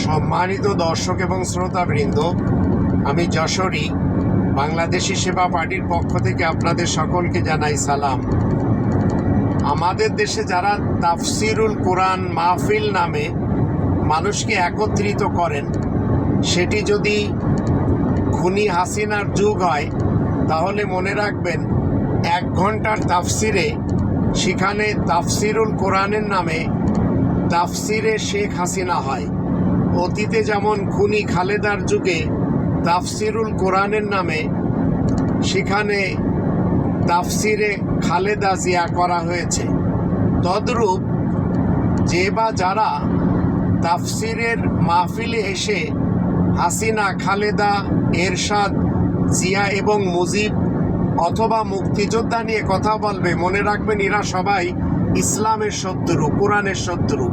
সম্মানিত দর্শক এবং শ্রোতাবৃন্দ, আমি যশোরী বাংলাদেশি সেবা পার্টির পক্ষ থেকে আপনাদের সকলকে জানাই সালাম। আমাদের দেশে যারা তাফসিরুল কোরআন মাহফিল নামে মানুষকে একত্রিত করেন, সেটি যদি খুনি হাসিনার যুগ হয় তাহলে মনে রাখবেন 1 ঘন্টার তাফসিরে সেখানে তাফসিরুল কোরআনের নামে তাফসিরে শেখ হাসিনা হয়। অতীতে যেমন খুনি খালেদার যুগে তাফসিরুল কোরআনের নামে সেখানে তাফসিরে খালেদা জিয়া করা হয়েছে, তদ্রূপ যে বা যারা তাফসিরের মাহফিলে এসে হাসিনা, খালেদা, এরশাদ, জিয়া এবং মুজিব অথবা মুক্তিযোদ্ধা নিয়ে কথা বলবে, মনে রাখবেন এরা সবাই ইসলামের শত্রু, কোরআনের শত্রু।